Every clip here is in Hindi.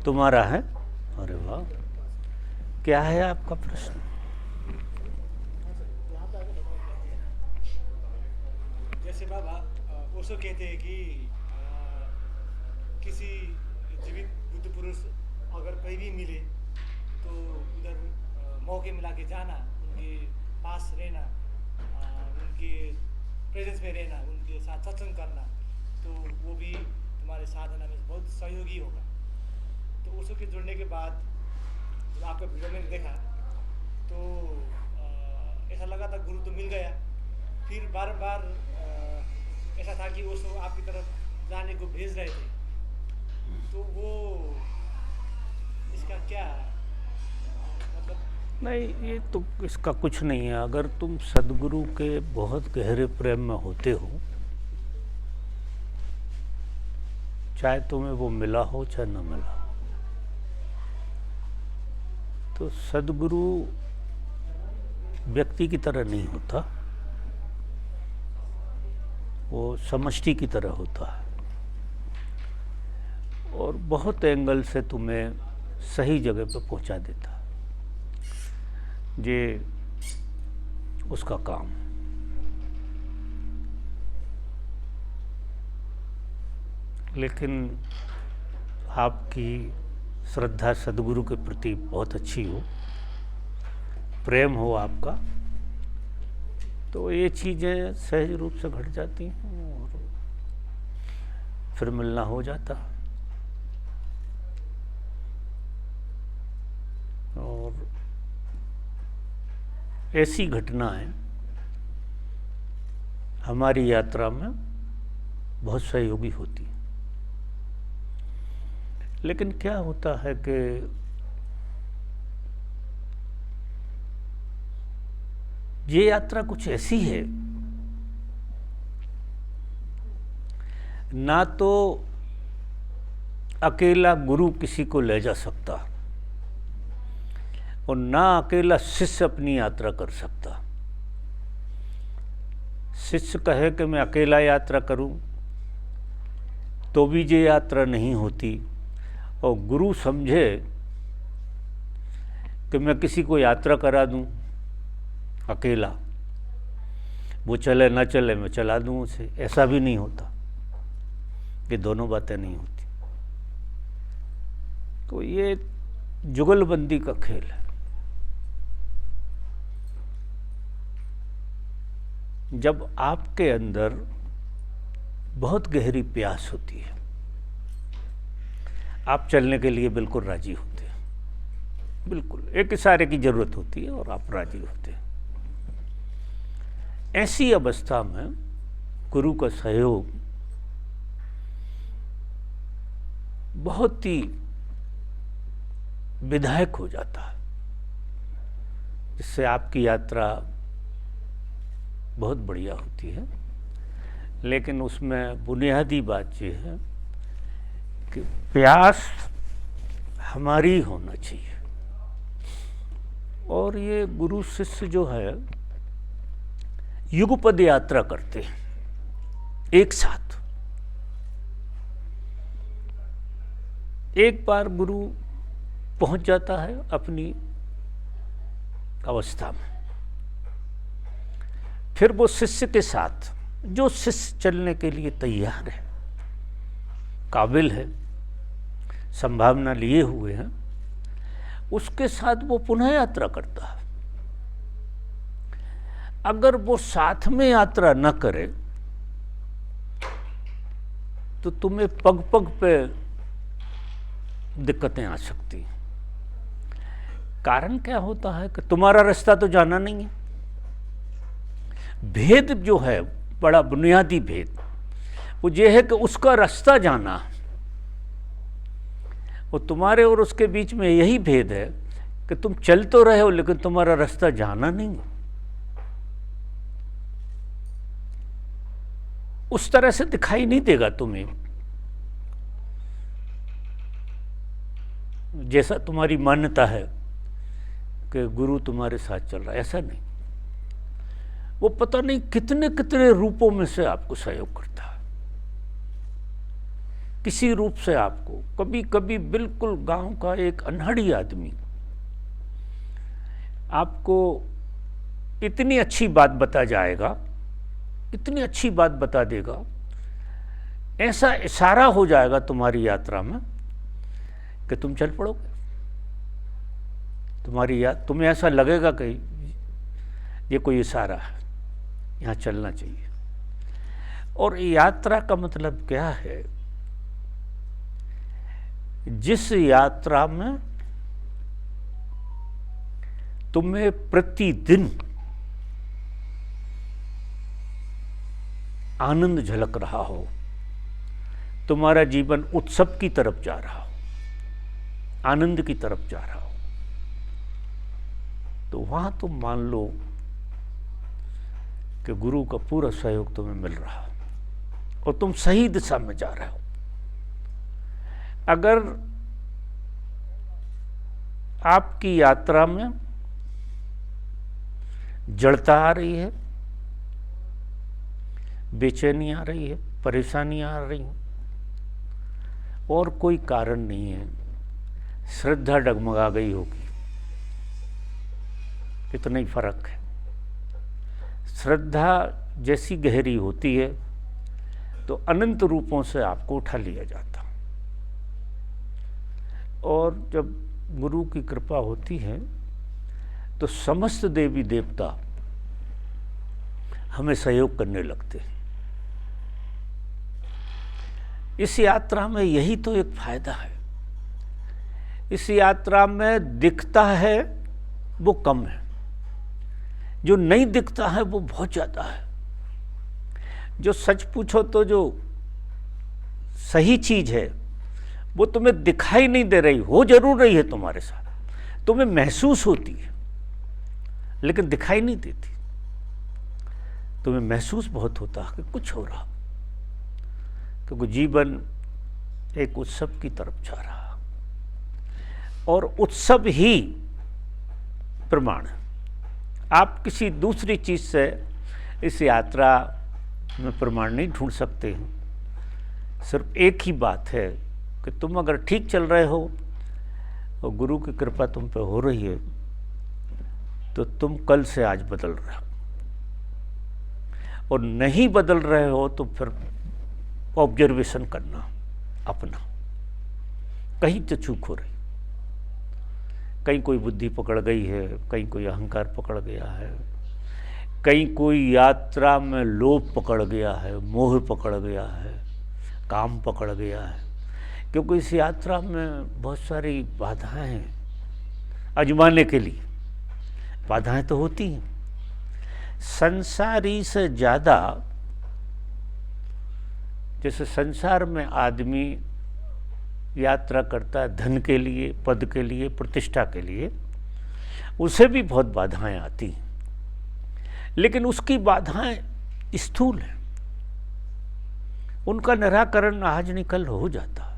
तुम्हारा है? अरे वाह, क्या है आपका प्रश्न? जैसे बाबा ओशो कहते हैं कि किसी जीवित बुद्ध पुरुष अगर कहीं भी मिले तो उधर मौके मिला के जाना, उनके पास रहना, उनके प्रेजेंस में रहना, उनके साथ सत्संग करना, तो वो भी तुम्हारे साधना में बहुत सहयोगी होगा। तो ओशो के जुड़ने के बाद जब आपका वीडियो मैंने देखा तो ऐसा लगा था गुरु तो मिल गया। फिर बार बार ऐसा था कि ओशो आपकी तरफ जाने को भेज रहे थे, तो वो इसका क्या मतलब? नहीं, ये तो इसका कुछ नहीं है। अगर तुम सदगुरु के बहुत गहरे प्रेम में होते हो, चाहे तुम्हें वो मिला हो चाहे न मिला हो, तो सदगुरु व्यक्ति की तरह नहीं होता, वो समष्टि की तरह होता है और बहुत एंगल से तुम्हें सही जगह पर पहुंचा देता है। ये उसका काम। लेकिन आपकी श्रद्धा सदगुरु के प्रति बहुत अच्छी हो, प्रेम हो आपका, तो ये चीज़ें सहज रूप से घट जाती हैं और फिर मिलना हो जाता। और ऐसी घटनाएं हमारी यात्रा में बहुत सहयोगी होती है। लेकिन क्या होता है कि ये यात्रा कुछ ऐसी है, ना तो अकेला गुरु किसी को ले जा सकता और ना अकेला शिष्य अपनी यात्रा कर सकता। शिष्य कहे कि मैं अकेला यात्रा करूं तो भी ये यात्रा नहीं होती, और गुरु समझे कि मैं किसी को यात्रा करा दूं अकेला, वो चले ना चले मैं चला दूं उसे, ऐसा भी नहीं होता। ये दोनों बातें नहीं होती। तो ये जुगलबंदी का खेल है। जब आपके अंदर बहुत गहरी प्यास होती है, आप चलने के लिए बिल्कुल राजी होते हैं, बिल्कुल एक इशारे की जरूरत होती है और आप राजी होते हैं। ऐसी अवस्था में गुरु का सहयोग बहुत ही विधायक हो जाता है, जिससे आपकी यात्रा बहुत बढ़िया होती है। लेकिन उसमें बुनियादी बात यह है कि प्यास हमारी होना चाहिए। और ये गुरु शिष्य जो है युगपद यात्रा करते हैं एक साथ। एक बार गुरु पहुंच जाता है अपनी अवस्था में, फिर वो शिष्य के साथ, जो शिष्य चलने के लिए तैयार है, काबिल है, संभावना लिए हुए हैं, उसके साथ वो पुनः यात्रा करता है। अगर वो साथ में यात्रा न करे तो तुम्हें पग पग पे दिक्कतें आ सकती हैं। कारण क्या होता है कि तुम्हारा रास्ता तो जाना नहीं है। भेद जो है, बड़ा बुनियादी भेद, वो ये है कि उसका रास्ता जाना, वो तुम्हारे और उसके बीच में यही भेद है कि तुम चल तो रहे हो लेकिन तुम्हारा रास्ता जाना नहीं है। उस तरह से दिखाई नहीं देगा तुम्हें जैसा तुम्हारी मान्यता है कि गुरु तुम्हारे साथ चल रहा है, ऐसा नहीं। वो पता नहीं कितने कितने रूपों में से आपको सहयोग करता है, किसी रूप से आपको, कभी कभी बिल्कुल गांव का एक अनहड़ी आदमी आपको इतनी अच्छी बात बता जाएगा, इतनी अच्छी बात बता देगा, ऐसा इशारा हो जाएगा तुम्हारी यात्रा में कि तुम चल पड़ोगे। तुम्हें ऐसा लगेगा कि ये कोई इशारा है, यहाँ चलना चाहिए। और यात्रा का मतलब क्या है? जिस यात्रा में तुम्हें प्रतिदिन आनंद झलक रहा हो, तुम्हारा जीवन उत्सव की तरफ जा रहा हो, आनंद की तरफ जा रहा हो, तो वहां तुम मान लो कि गुरु का पूरा सहयोग तुम्हें मिल रहा हो और तुम सही दिशा में जा रहे हो। अगर आपकी यात्रा में जड़ता आ रही है, बेचैनी आ रही है, परेशानियां आ रही हैं और कोई कारण नहीं है, श्रद्धा डगमगा गई होगी, इतना ही फर्क है। श्रद्धा जैसी गहरी होती है तो अनंत रूपों से आपको उठा लिया जाता, और जब गुरु की कृपा होती है तो समस्त देवी देवता हमें सहयोग करने लगते हैं। इस यात्रा में यही तो एक फायदा है। इस यात्रा में दिखता है वो कम है, जो नहीं दिखता है वो बहुत ज़्यादा है। जो सच पूछो तो जो सही चीज़ है वो तुम्हें दिखाई नहीं दे रही, हो जरूर रही है तुम्हारे साथ, तुम्हें महसूस होती है लेकिन दिखाई नहीं देती। तुम्हें महसूस बहुत होता है कि कुछ हो रहा, क्योंकि जीवन एक उत्सव की तरफ जा रहा, और उत्सव ही प्रमाण है। आप किसी दूसरी चीज़ से इस यात्रा में प्रमाण नहीं ढूंढ सकते हैं। सिर्फ एक ही बात है कि तुम अगर ठीक चल रहे हो और गुरु की कृपा तुम पे हो रही है तो तुम कल से आज बदल रहे हो, और नहीं बदल रहे हो तो फिर ऑब्जर्वेशन करना अपना, कहीं तो चूक हो रही, कहीं कोई बुद्धि पकड़ गई है, कहीं कोई अहंकार पकड़ गया है, कहीं कोई यात्रा में लोभ पकड़ गया है, मोह पकड़ गया है, काम पकड़ गया है। क्योंकि इस यात्रा में बहुत सारी बाधाएं हैं, आजमाने के लिए बाधाएं तो होती हैं। संसारी से ज़्यादा, जैसे संसार में आदमी यात्रा करता है धन के लिए, पद के लिए, प्रतिष्ठा के लिए, उसे भी बहुत बाधाएं आती हैं, लेकिन उसकी बाधाएं स्थूल हैं, उनका निराकरण आज निकल हो जाता है।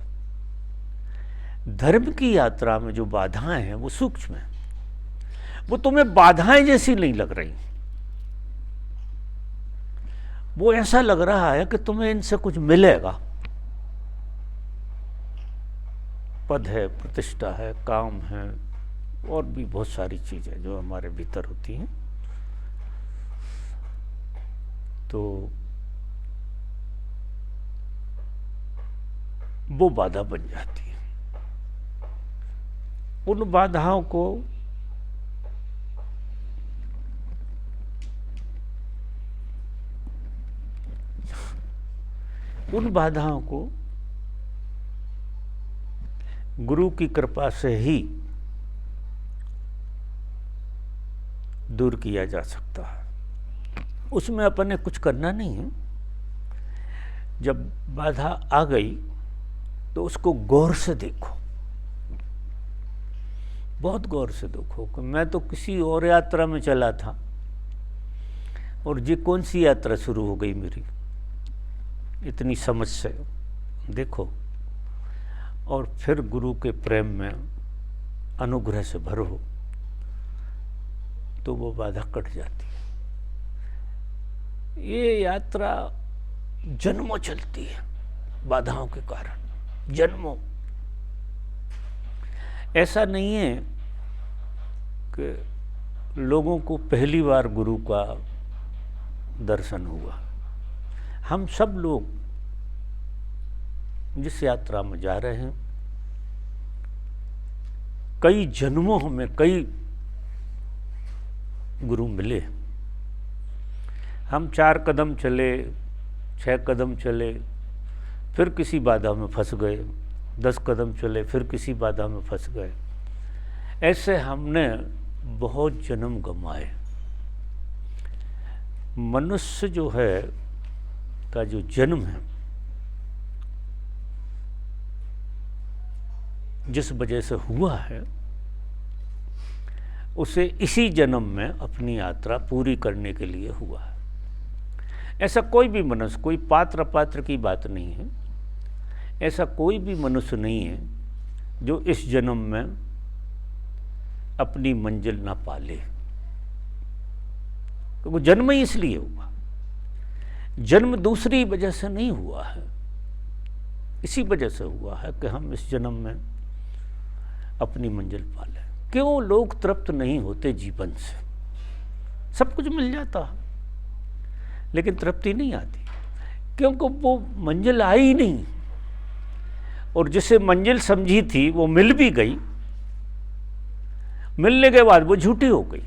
धर्म की यात्रा में जो बाधाएं हैं वो सूक्ष्म हैं, वो तुम्हें बाधाएं जैसी नहीं लग रही, वो ऐसा लग रहा है कि तुम्हें इनसे कुछ मिलेगा। पद है, प्रतिष्ठा है, काम है, और भी बहुत सारी चीजें जो हमारे भीतर होती हैं, तो वो बाधा बन जाती है। उन बाधाओं को गुरु की कृपा से ही दूर किया जा सकता है। उसमें अपन ने कुछ करना नहीं है। जब बाधा आ गई तो उसको गौर से देखो, बहुत गौर से देखो कि मैं तो किसी और यात्रा में चला था और ये कौन सी यात्रा शुरू हो गई मेरी, इतनी समझ से देखो, और फिर गुरु के प्रेम में अनुग्रह से भरो तो वो बाधा कट जाती है। ये यात्रा जन्मों चलती है बाधाओं के कारण। जन्मों। ऐसा नहीं है कि लोगों को पहली बार गुरु का दर्शन हुआ। हम सब लोग जिस यात्रा में जा रहे हैं, कई जन्मों में कई गुरु मिले। हम 4 कदम चले, 6 कदम चले, फिर किसी बाधा में फंस गए, 10 कदम चले, फिर किसी बाधा में फंस गए। ऐसे हमने बहुत जन्म गंवाए। मनुष्य जो है का जो जन्म है, जिस वजह से हुआ है, उसे इसी जन्म में अपनी यात्रा पूरी करने के लिए हुआ है। ऐसा कोई भी मनुष्य, कोई पात्र अपात्र की बात नहीं है, ऐसा कोई भी मनुष्य नहीं है जो इस जन्म में अपनी मंजिल ना पाले। तो वो जन्म ही इसलिए हुआ, जन्म दूसरी वजह से नहीं हुआ है, इसी वजह से हुआ है कि हम इस जन्म में अपनी मंजिल पाले। क्यों लोग तृप्त नहीं होते जीवन से? सब कुछ मिल जाता है लेकिन तृप्ति नहीं आती, क्योंकि वो मंजिल आई नहीं, और जिसे मंजिल समझी थी वो मिल भी गई, मिलने के बाद वो झूठी हो गई।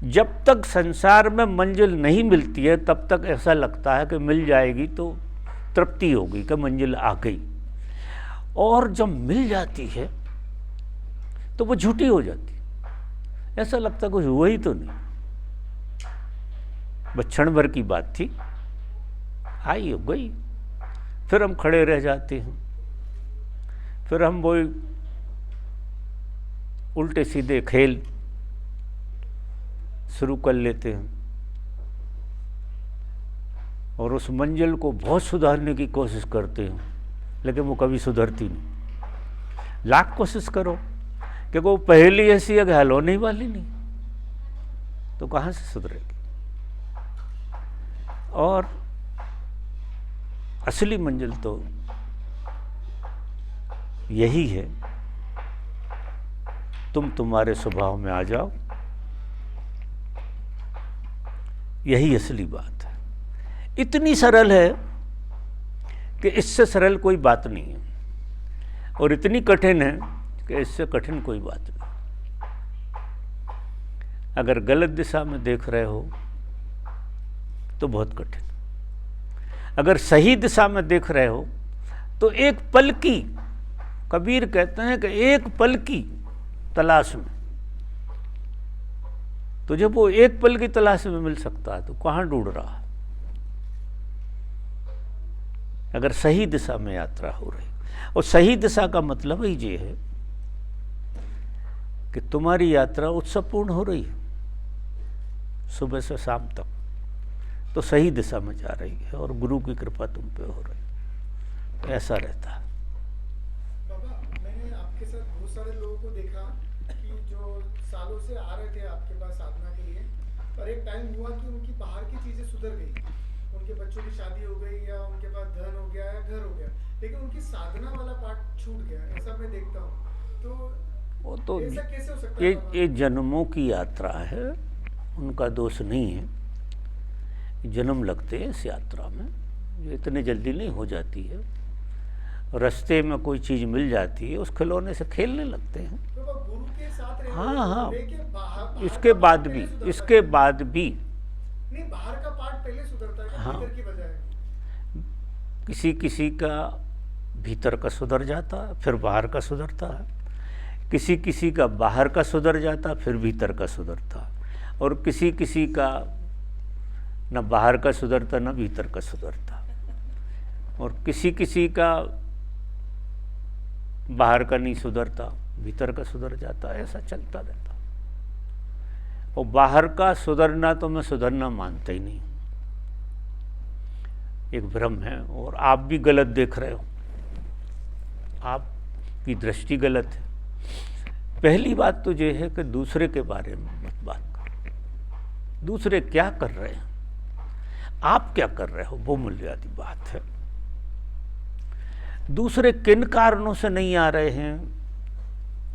जब तक संसार में मंजिल नहीं मिलती है तब तक ऐसा लगता है कि मिल जाएगी तो तृप्ति होगी, कि मंजिल आ गई। और जब मिल जाती है तो वो झूठी हो जाती, ऐसा लगता कुछ हुआ ही तो नहीं, बस क्षण भर की बात थी, आई हो गई। फिर हम खड़े रह जाते हैं, फिर हम वो उल्टे सीधे खेल शुरू कर लेते हैं और उस मंजिल को बहुत सुधारने की कोशिश करते हैं, लेकिन वो कभी सुधरती नहीं। लाख कोशिश करो, क्योंकि वो पहली ऐसी है कि हल होने वाली नहीं, तो कहाँ से सुधरेगी। और असली मंजिल तो यही है, तुम तुम्हारे स्वभाव में आ जाओ, यही असली बात है। इतनी सरल है कि इससे सरल कोई बात नहीं है, और इतनी कठिन है कि इससे कठिन कोई बात नहीं। अगर गलत दिशा में देख रहे हो तो बहुत कठिन, अगर सही दिशा में देख रहे हो तो एक पल की, कबीर कहते हैं कि एक पल की तलाश में, तो जब वो एक पल की तलाश में मिल सकता है तो कहाँ ढूंढ रहा है। अगर सही दिशा में यात्रा हो रही, और सही दिशा का मतलब ही ये है कि तुम्हारी यात्रा उत्सवपूर्ण हो रही है सुबह से शाम तक, तो सही दिशा में जा रही है और गुरु की कृपा तुम पे हो रही है, तो ऐसा रहता है। बाबा, मैंने आपके साथ बहुत सारे लोगों को देखा कि जो सालों से आ रहे थे आपके पास साधना के लिए, पर एक टाइम हुआ कि उनकी बाहर की चीजें सुधर गई, उनके बच्चों की शादी हो गई या उनके पास धन हो गया या घर हो गया, लेकिन उनकी साधना वाला पार्ट छूट गया। ऐसा मैं देखता हूँ, तो वो तो ऐसा कैसे हो सकता है? ये जन्मों की यात्रा है, उनका दोष नहीं है। जन्म लगते हैं इस यात्रा में, जो इतने जल्दी नहीं हो जाती है। रास्ते में कोई चीज़ मिल जाती है, उस खिलौने से खेलने लगते हैं। तो वो गुरु के साथ रहने हाँ हाँ, लेकिन बाहर इसके का बाद पार्ट भी, पहले सुधरता इसके है। बाद भी नहीं, बाहर का पार्ट पहले सुधरता है हाँ। भीतर की बजाय। किसी किसी का भीतर का सुधर जाता है, फिर बाहर का सुधरता है। किसी किसी का बाहर का सुधर जाता, फिर भीतर का सुधरता। और किसी किसी का न बाहर का सुधरता न भीतर का सुधरता। और किसी किसी का बाहर का नहीं सुधरता, भीतर का सुधर जाता। ऐसा चलता रहता। और बाहर का सुधरना तो मैं सुधरना मानता ही नहीं, एक भ्रम है। और आप भी गलत देख रहे हो, आपकी दृष्टि गलत है। पहली बात तो ये है कि दूसरे के बारे में मत बात करो। दूसरे क्या कर रहे हैं, आप क्या कर रहे हो, वो मूल्यवादी बात है। दूसरे किन कारणों से नहीं आ रहे हैं,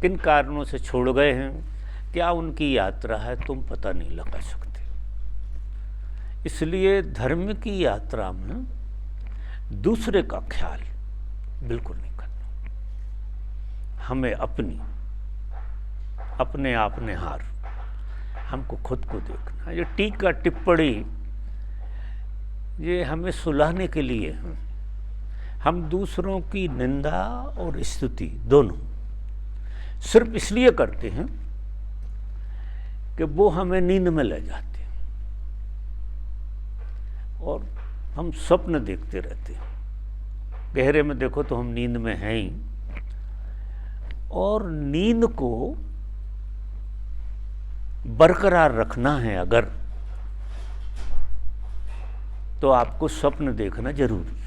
किन कारणों से छोड़ गए हैं, क्या उनकी यात्रा है, तुम पता नहीं लगा सकते। इसलिए धर्म की यात्रा में दूसरे का ख्याल बिल्कुल नहीं करना। हमें अपने आप ने हार, हमको खुद को देखना। ये टीका टिप्पणी ये हमें सुलाने के लिए है। हम दूसरों की निंदा और स्तुति दोनों सिर्फ इसलिए करते हैं कि वो हमें नींद में ले जाते हैं और हम स्वप्न देखते रहते हैं। गहरे में देखो तो हम नींद में हैं ही, और नींद को बरकरार रखना है अगर, तो आपको स्वप्न देखना जरूरी है,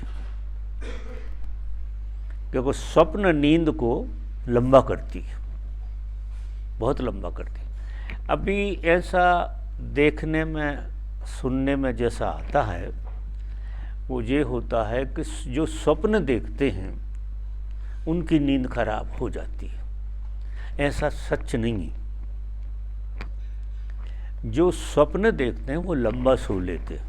क्योंकि स्वप्न नींद को लंबा करती है, बहुत लंबा करती है। अभी ऐसा देखने में सुनने में जैसा आता है वो ये होता है कि जो स्वप्न देखते हैं उनकी नींद खराब हो जाती है। ऐसा सच नहीं है। जो स्वप्न देखते हैं वो लंबा सो लेते हैं,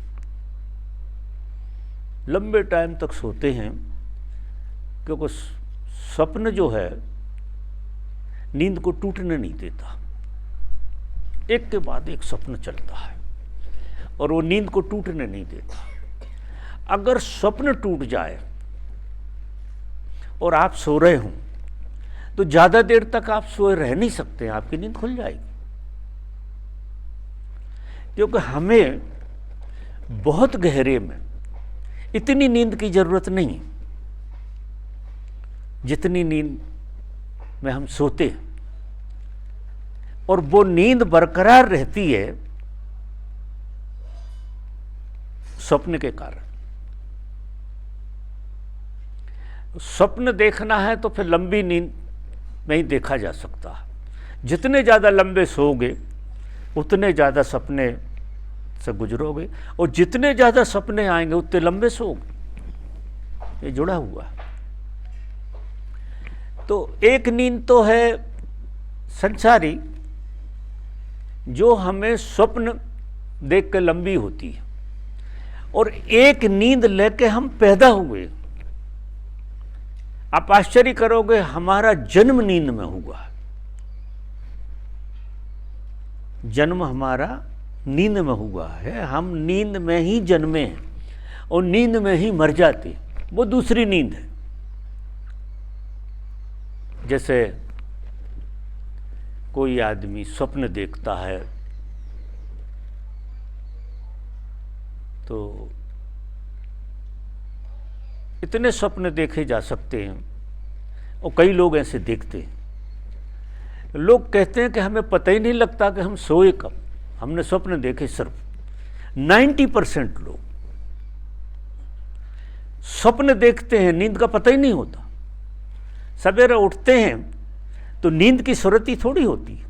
लंबे टाइम तक सोते हैं, क्योंकि स्वप्न जो है नींद को टूटने नहीं देता। एक के बाद एक स्वप्न चलता है और वो नींद को टूटने नहीं देता। अगर स्वप्न टूट जाए और आप सो रहे हों तो ज़्यादा देर तक आप सोए रह नहीं सकते, आपकी नींद खुल जाएगी। क्योंकि हमें बहुत गहरे में इतनी नींद की ज़रूरत नहीं जितनी नींद में हम सोते हैं, और वो नींद बरकरार रहती है स्वप्न के कारण। स्वप्न देखना है तो फिर लंबी नींद में ही देखा जा सकता है। जितने ज़्यादा लंबे सोओगे उतने ज़्यादा सपने से गुजरोगे, और जितने ज़्यादा सपने आएंगे उतने लंबे सोओगे। ये जुड़ा हुआ है। तो एक नींद तो है संसारी, जो हमें स्वप्न देख के लंबी होती है, और एक नींद लेके हम पैदा हुए। आप आश्चर्य करोगे, हमारा जन्म नींद में हुआ है। जन्म हमारा नींद में हुआ है। हम नींद में ही जन्मे हैं और नींद में ही मर जाते हैं। वो दूसरी नींद है। जैसे कोई आदमी स्वप्न देखता है तो इतने स्वप्न देखे जा सकते हैं, और कई लोग ऐसे देखते हैं। लोग कहते हैं कि हमें पता ही नहीं लगता कि हम सोए कब, हमने स्वप्न देखे। सिर्फ 90% लोग स्वप्न देखते हैं, नींद का पता ही नहीं होता। सवेरे उठते हैं तो नींद की सूरत ही थोड़ी होती है,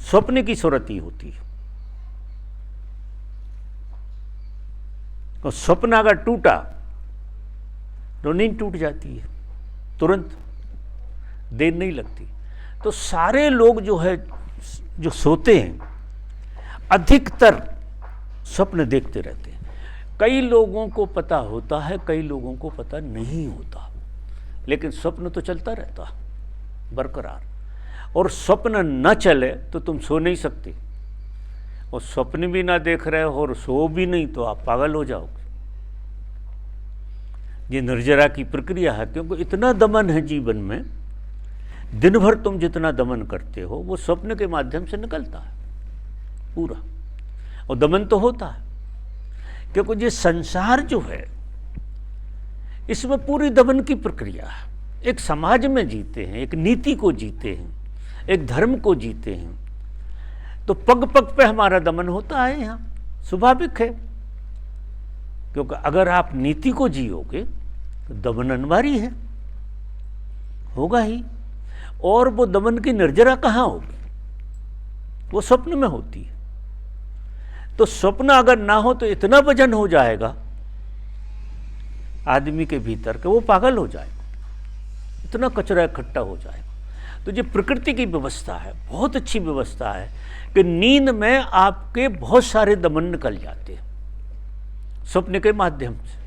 स्वप्न की सूरत ही होती है। और स्वप्न अगर टूटा तो नींद टूट जाती है तुरंत, देर नहीं लगती। तो सारे लोग जो है जो सोते हैं अधिकतर स्वप्न देखते रहते हैं। कई लोगों को पता होता है, कई लोगों को पता नहीं होता, लेकिन स्वप्न तो चलता रहता बरकरार। और स्वप्न न चले तो तुम सो नहीं सकते, और स्वप्न भी ना देख रहे हो और सो भी नहीं तो आप पागल हो जाओगे। ये निर्जरा की प्रक्रिया है, क्योंकि इतना दमन है जीवन में। दिन भर तुम जितना दमन करते हो वो स्वप्न के माध्यम से निकलता है पूरा, और दमन तो होता है, क्योंकि ये संसार जो है इसमें पूरी दमन की प्रक्रिया है। एक समाज में जीते हैं, एक नीति को जीते हैं, एक धर्म को जीते हैं, तो पग पग पे हमारा दमन होता है। यहाँ स्वाभाविक है, क्योंकि अगर आप नीति को जियोगे तो दमन अनिवार्य है, होगा ही। और वो दमन की निर्जरा कहाँ होगी, वो स्वप्न में होती है। तो स्वप्न अगर ना हो तो इतना वजन हो जाएगा आदमी के भीतर के, वो पागल हो जाएगा, इतना कचरा इकट्ठा हो जाएगा। तो ये प्रकृति की व्यवस्था है, बहुत अच्छी व्यवस्था है कि नींद में आपके बहुत सारे दमन निकल जाते हैं स्वप्न के माध्यम से।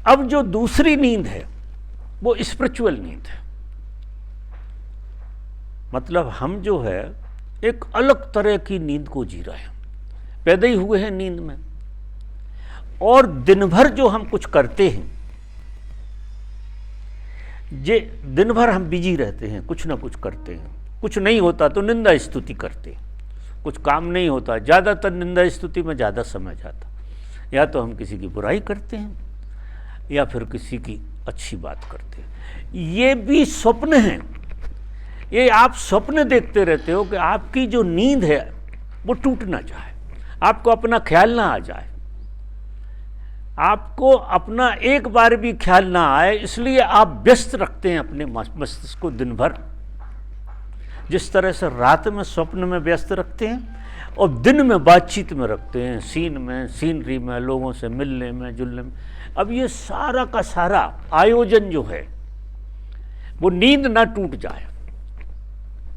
अब जो दूसरी नींद है वो स्पिरिचुअल नींद है, मतलब हम जो है एक अलग तरह की नींद को जी रहे हैं, पैदा ही हुए हैं नींद में, और दिन भर जो हम कुछ करते हैं, जे दिन भर हम बिजी रहते हैं, कुछ ना कुछ करते हैं, कुछ नहीं होता तो निंदा स्तुति करते हैं, कुछ काम नहीं होता, ज़्यादातर निंदा स्तुति में ज़्यादा समय जाता, या तो हम किसी की बुराई करते हैं या फिर किसी की अच्छी बात करते हैं। ये भी स्वप्न है, ये आप स्वप्न देखते रहते हो कि आपकी जो नींद है वो टूट ना जाए, आपको अपना ख्याल ना आ जाए, आपको अपना एक बार भी ख्याल ना आए, इसलिए आप व्यस्त रखते हैं अपने मस्तिष्क को दिन भर। जिस तरह से रात में स्वप्न में व्यस्त रखते हैं और दिन में बातचीत में रखते हैं, सीन में, सीनरी में, लोगों से मिलने में, जुलने में। अब ये सारा का सारा आयोजन जो है वो नींद ना टूट जाए,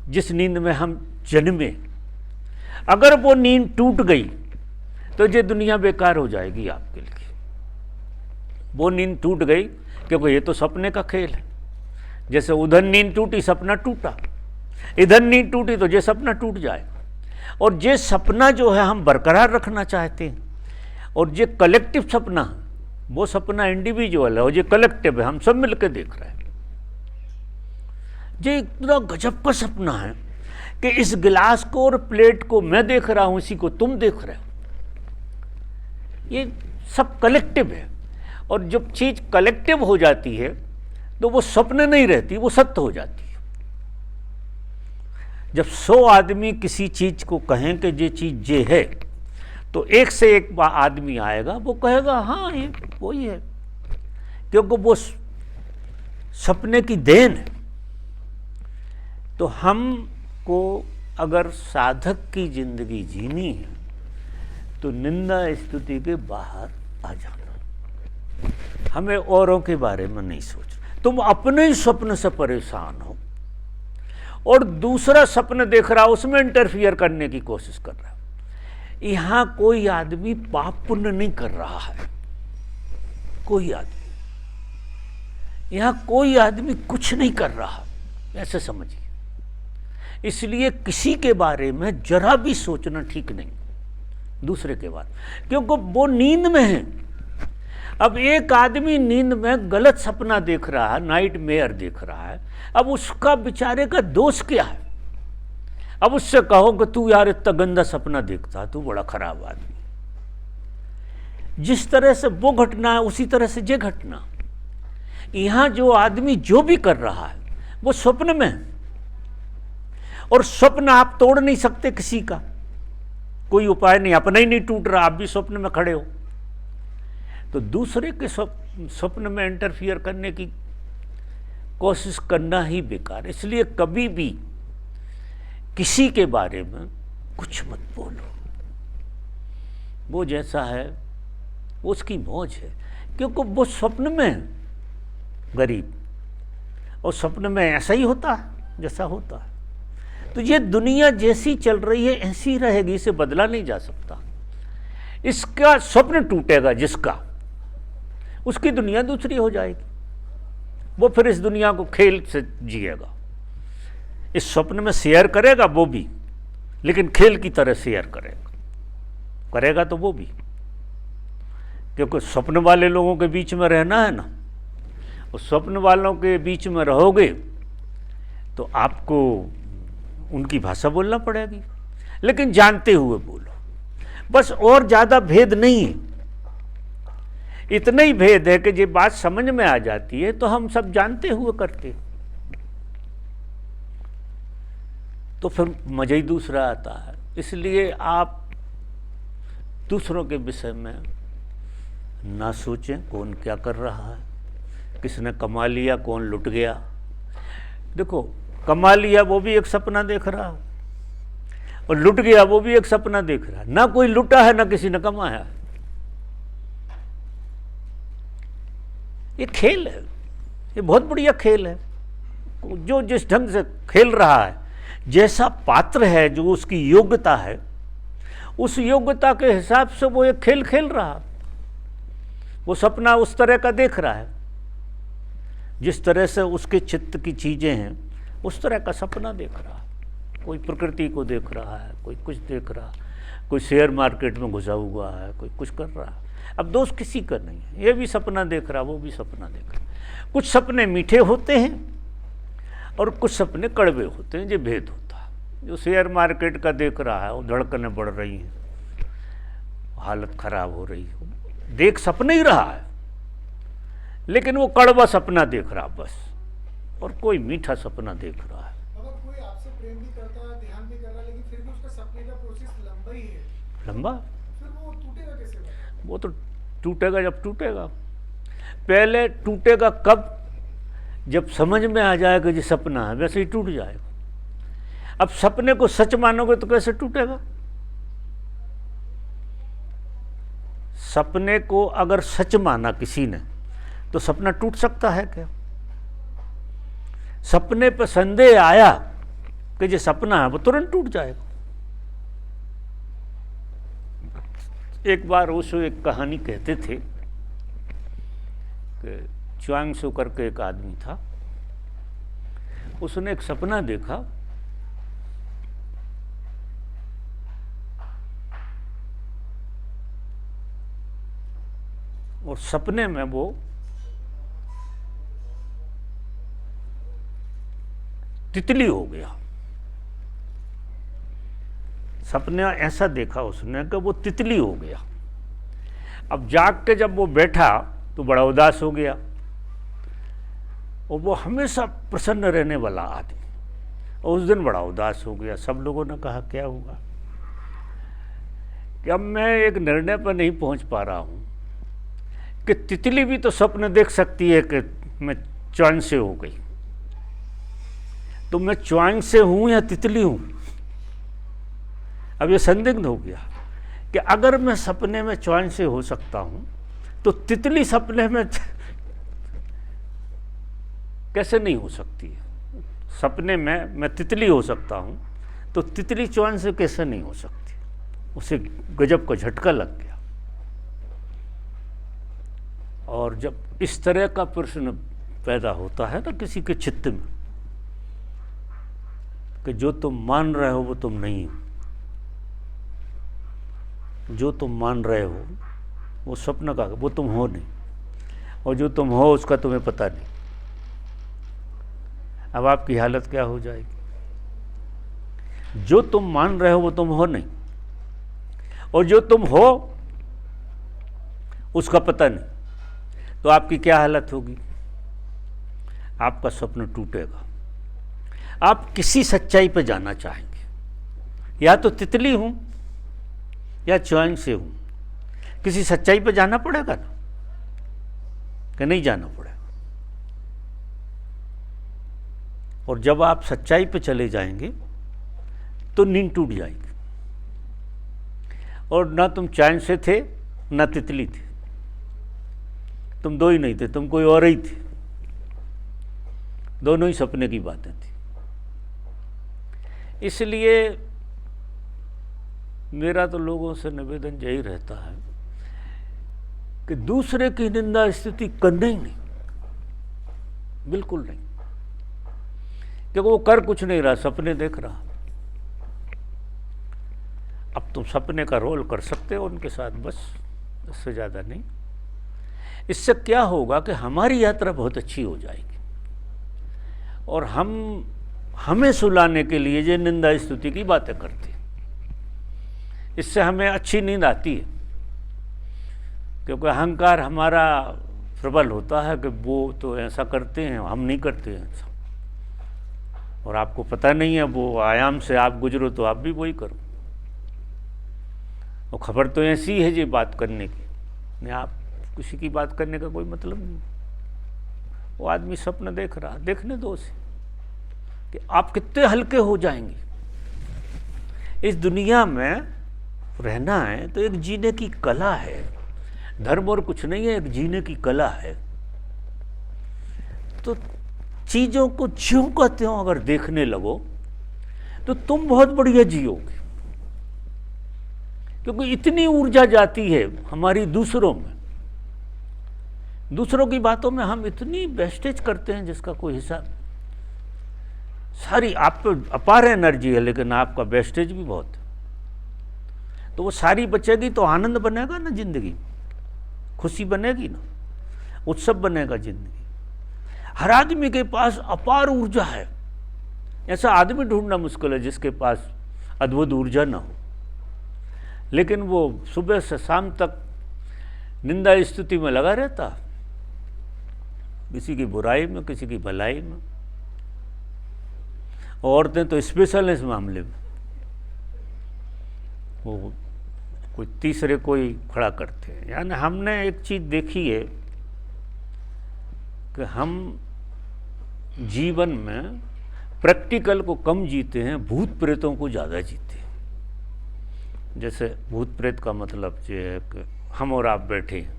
जिस नींद में हम जन्मे, अगर वो नींद टूट गई तो ये दुनिया बेकार हो जाएगी आपके लिए। वो नींद टूट गई क्योंकि ये तो सपने का खेल है, जैसे उधर नींद टूटी सपना टूटा, इधर नींद टूटी तो ये सपना टूट जाएगा। और ये सपना जो है हम बरकरार रखना चाहते हैं, और ये कलेक्टिव सपना, वो सपना इंडिविजुअल है और ये कलेक्टिव है, हम सब मिलकर देख रहे हैं। ये इतना गजब का सपना है कि इस गिलास को और प्लेट को मैं देख रहा हूं, इसी को तुम देख रहे हो, ये सब कलेक्टिव है। और जब चीज कलेक्टिव हो जाती है तो वो स्वप्न नहीं रहती, वो सत्य हो जाती है। जब 100 आदमी किसी चीज को कहें कि ये चीज ये है, तो एक से एक आदमी आएगा वो कहेगा हाँ ये वही है, क्योंकि वो सपने की देन है। तो हमको अगर साधक की जिंदगी जीनी है तो निंदा स्तुति के बाहर आ जाना, हमें औरों के बारे में नहीं सोचना। तुम अपने ही स्वप्न से परेशान हो और दूसरा सपना देख रहा, उसमें इंटरफियर करने की कोशिश कर रहा है। यहां कोई आदमी पाप पुण्य नहीं कर रहा है, कोई आदमी, यहां कोई आदमी कुछ नहीं कर रहा, ऐसे समझिए। इसलिए किसी के बारे में जरा भी सोचना ठीक नहीं, दूसरे के बारे में, क्योंकि वो नींद में है। अब एक आदमी नींद में गलत सपना देख रहा है, नाइट मेयर देख रहा है, अब उसका बेचारे का दोष क्या है? अब उससे कहो कि तू यार इतना गंदा सपना देखता, तू बड़ा खराब आदमी। जिस तरह से वो घटना है उसी तरह से ये घटना। यहां जो आदमी जो भी कर रहा है वो स्वप्न में है, और स्वप्न आप तोड़ नहीं सकते किसी का, कोई उपाय नहीं, अपना ही नहीं टूट रहा, आप भी स्वप्न में खड़े हो। तो दूसरे के स्वप्न में इंटरफियर करने की कोशिश करना ही बेकार। इसलिए कभी भी किसी के बारे में कुछ मत बोलो, वो जैसा है वो उसकी मौज है, क्योंकि वो स्वप्न में है गरीब, और स्वप्न में ऐसा ही होता है जैसा होता है। तो ये दुनिया जैसी चल रही है ऐसी रहेगी, इसे बदला नहीं जा सकता। इसका स्वप्न टूटेगा जिसका, उसकी दुनिया दूसरी हो जाएगी, वो फिर इस दुनिया को खेल से जिएगा। इस स्वप्न में शेयर करेगा वो भी, लेकिन खेल की तरह शेयर करेगा तो वो भी, क्योंकि स्वप्न वाले लोगों के बीच में रहना है ना, उस स्वप्न वालों के बीच में रहोगे तो आपको उनकी भाषा बोलना पड़ेगी, लेकिन जानते हुए बोलो बस, और ज़्यादा भेद नहीं है। इतना ही भेद है कि ये बात समझ में आ जाती है तो हम सब जानते हुए करते, तो फिर मजा ही दूसरा आता है। इसलिए आप दूसरों के विषय में ना सोचें कौन क्या कर रहा है, किसने कमा लिया, कौन लुट गया। देखो, कमा लिया वो भी एक सपना देख रहा है, और लुट गया वो भी एक सपना देख रहा है। ना कोई लुटा है ना किसी ने कमाया है, ये खेल है, ये बहुत बढ़िया खेल है। जो जिस ढंग से खेल रहा है, जैसा पात्र है, जो उसकी योग्यता है, उस योग्यता के हिसाब से वो एक खेल खेल रहा, वो सपना उस तरह का देख रहा है, जिस तरह से उसके चित्त की चीज़ें हैं उस तरह का सपना देख रहा है। कोई प्रकृति को देख रहा है, कोई कुछ देख रहा, कोई शेयर मार्केट में घुसा हुआ है, कोई कुछ कर रहा है। अब दोष किसी का नहीं है, ये भी सपना देख रहा, वो भी सपना देख रहा। कुछ सपने मीठे होते हैं और कुछ सपने कड़वे होते हैं, ये भेद होता है। जो शेयर मार्केट का देख रहा है वो धड़कनें बढ़ रही हैं, हालत खराब हो रही है, देख सपने ही रहा है, लेकिन वो कड़वा सपना देख रहा बस, और कोई मीठा सपना देख रहा है। अगर कोई आपसे प्रेम भी करता है, ध्यान भी कर रहा है, लेकिन फिर भी उसका सपने का प्रोसेस लंबा ही है, लंबा, फिर वो टूटेगा कैसे भाई? वो तो टूटेगा जब टूटेगा। पहले टूटेगा कब? जब समझ में आ जाएगा कि सपना है, वैसे ही टूट जाएगा। अब सपने को सच मानोगे तो कैसे टूटेगा? सपने को अगर सच माना किसी ने तो सपना टूट सकता है क्या? सपने पर संदेह आया कि ये सपना है, वो तुरंत टूट जाएगा। एक बार ओशो एक कहानी कहते थे कि च्वांग सू करके एक आदमी था, उसने एक सपना देखा, और सपने में वो तितली हो गया। सपना ऐसा देखा उसने कि वो तितली हो गया। अब जाग के जब वो बैठा तो बड़ा उदास हो गया, और वो हमेशा प्रसन्न रहने वाला आदमी, और उस दिन बड़ा उदास हो गया। सब लोगों ने कहा क्या हुआ? कि अब मैं एक निर्णय पर नहीं पहुंच पा रहा हूं कि तितली भी तो स्वप्न देख सकती है कि मैं च्वांग से हो गई, तो मैं च्वांग से हूं या तितली हूं? अब ये संदिग्ध हो गया कि अगर मैं सपने में च्वांग से हो सकता हूं तो तितली सपने में कैसे नहीं हो सकती है? सपने में मैं तितली हो सकता हूं तो तितली च्वांग से कैसे नहीं हो सकती? उसे गजब का झटका लग गया। और जब इस तरह का प्रश्न पैदा होता है ना किसी के चित्त में कि जो तुम मान रहे हो वो तुम नहीं हो, जो तुम मान रहे हो वो स्वप्न का, वो तुम हो नहीं, और जो तुम हो उसका तुम्हें पता नहीं। अब आपकी हालत क्या हो जाएगी? जो तुम मान रहे हो वो तुम हो नहीं, और जो तुम हो उसका पता नहीं, तो आपकी क्या हालत होगी? आपका स्वप्न टूटेगा। आप किसी सच्चाई पर जाना चाहेंगे, या तो तितली हूं या च्वांग से हूं, किसी सच्चाई पर जाना पड़ेगा ना, कि नहीं जाना पड़ेगा। और जब आप सच्चाई पे चले जाएंगे तो नींद टूट जाएगी, और ना तुम च्वांग से थे ना तितली थे, तुम दो ही नहीं थे, तुम कोई और ही थे, दोनों ही सपने की बातें थी। इसलिए मेरा तो लोगों से निवेदन यही रहता है कि दूसरे की निंदा स्तुति करना ही नहीं, बिल्कुल नहीं, क्योंकि वो कर कुछ नहीं रहा, सपने देख रहा। अब तुम सपने का रोल कर सकते हो उनके साथ, बस, इससे ज़्यादा नहीं। इससे क्या होगा कि हमारी यात्रा बहुत अच्छी हो जाएगी, और हमें सुलाने के लिए ये निंदा स्तुति की बातें करते हैं, इससे हमें अच्छी नींद आती है, क्योंकि अहंकार हमारा प्रबल होता है कि वो तो ऐसा करते हैं, हम नहीं करते हैं ऐसा, और आपको पता नहीं है वो आयाम से आप गुजरो तो आप भी वही करो। और खबर तो ऐसी है जी बात करने की, नहीं आप किसी की बात करने का कोई मतलब नहीं। वो आदमी सपना देख रहा, देखने दो उसे, कि आप कितने हल्के हो जाएंगे। इस दुनिया में रहना है तो एक जीने की कला है, धर्म और कुछ नहीं है, एक जीने की कला है। तो चीज़ों को ज्यों का त्यों अगर देखने लगो तो तुम बहुत बढ़िया जियोगे, क्योंकि इतनी ऊर्जा जाती है हमारी दूसरों में, दूसरों की बातों में हम इतनी वेस्टेज करते हैं जिसका कोई हिसाब। सारी आप पे अपार एनर्जी है लेकिन आपका वेस्टेज भी बहुत है। तो वो सारी बचेगी तो आनंद बनेगा ना, जिंदगी खुशी बनेगी ना, उत्सव बनेगा जिंदगी। हर आदमी के पास अपार ऊर्जा है, ऐसा आदमी ढूंढना मुश्किल है जिसके पास अद्भुत ऊर्जा ना हो। लेकिन वो सुबह से शाम तक निंदा स्तुति में लगा रहता, किसी की बुराई में किसी की भलाई में। औरतें तो स्पेशल है इस मामले में, वो कोई तीसरे को ही खड़ा करते हैं। यानी हमने एक चीज़ देखी है कि हम जीवन में प्रैक्टिकल को कम जीते हैं, भूत प्रेतों को ज़्यादा जीते हैं। जैसे भूत प्रेत का मतलब ये है कि हम और आप बैठे हैं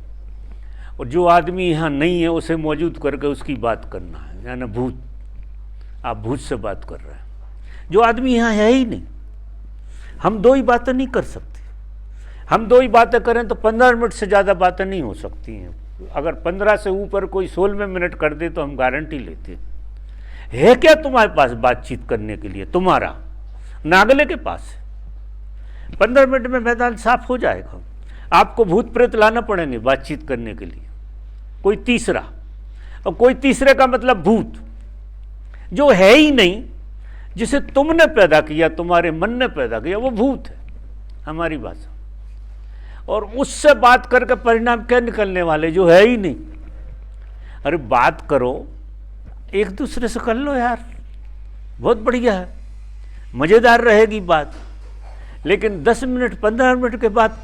और जो आदमी यहाँ नहीं है उसे मौजूद करके उसकी बात करना है, यानी भूत, आप भूत से बात कर रहे हैं। जो आदमी यहाँ है ही नहीं, हम दो ही बातें नहीं कर सकते। हम दो ही बातें करें तो 15 मिनट से ज़्यादा बातें नहीं हो सकती हैं। अगर 15 से ऊपर कोई 16 मिनट कर दे तो हम गारंटी लेते हैं। है क्या तुम्हारे पास बातचीत करने के लिए? तुम्हारा नागले के पास है। 15 मिनट में मैदान साफ हो जाएगा। आपको भूत प्रेत लाना पड़ेंगे बातचीत करने के लिए, कोई तीसरा। और कोई तीसरे का मतलब भूत, जो है ही नहीं, जिसे तुमने पैदा किया, तुम्हारे मन ने पैदा किया, वो भूत है हमारी भाषा। और उससे बात करके परिणाम क्या निकलने वाले? जो है ही नहीं। अरे बात करो, एक दूसरे से कर लो यार, बहुत बढ़िया है, मज़ेदार रहेगी बात। लेकिन 10 मिनट 15 मिनट के बाद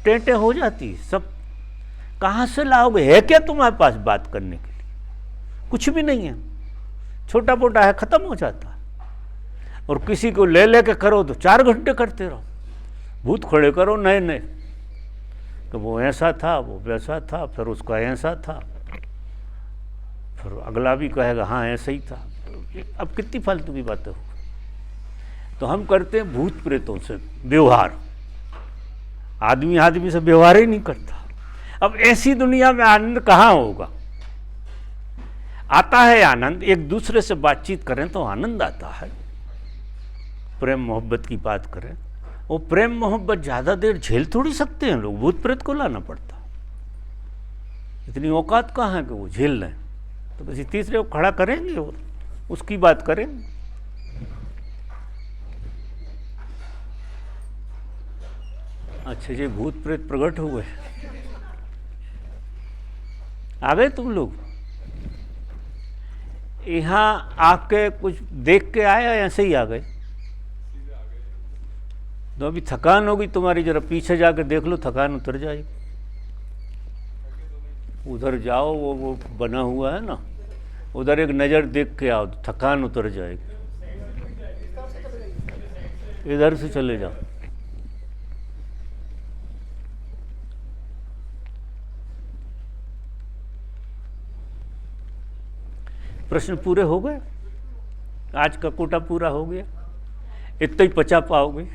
टेंटे हो जाती सब। कहाँ से लाओगे? है क्या तुम्हारे पास बात करने के लिए? कुछ भी नहीं है, छोटा मोटा है, ख़त्म हो जाता है। और किसी को ले लेके करो तो 4 घंटे करते रहो। भूत खड़े करो नए नए, तो वो ऐसा था, वो वैसा था, फिर उसका ऐसा था, फिर अगला भी कहेगा हाँ ऐसा ही था। अब कितनी फालतू की बातें हो। तो हम करते हैं भूत प्रेतों से व्यवहार, आदमी आदमी से व्यवहार ही नहीं करता। अब ऐसी दुनिया में आनंद कहाँ होगा? आता है आनंद, एक दूसरे से बातचीत करें तो आनंद आता है। प्रेम मोहब्बत की बात करें, वो प्रेम मोहब्बत ज़्यादा देर झेल थोड़ी सकते हैं लोग, भूत प्रेत को लाना पड़ता। इतनी औकात कहाँ है कि वो झेल लें? तो किसी तीसरे को खड़ा करेंगे और उसकी बात करेंगे। अच्छा जी, भूत प्रेत प्रकट हुए, आ गए तुम लोग? यहाँ आके कुछ देख के आए या ऐसे ही आ गए? तो अभी थकान होगी तुम्हारी, जरा पीछे जाके देख लो, थकान उतर जाएगी। उधर जाओ, वो बना हुआ है ना, उधर एक नज़र देख के आओ, तो थकान उतर जाएगी। इधर से चले जाओ। प्रश्न पूरे हो गए, आज का कोटा पूरा हो गया। इतना ही पचा पाओगे।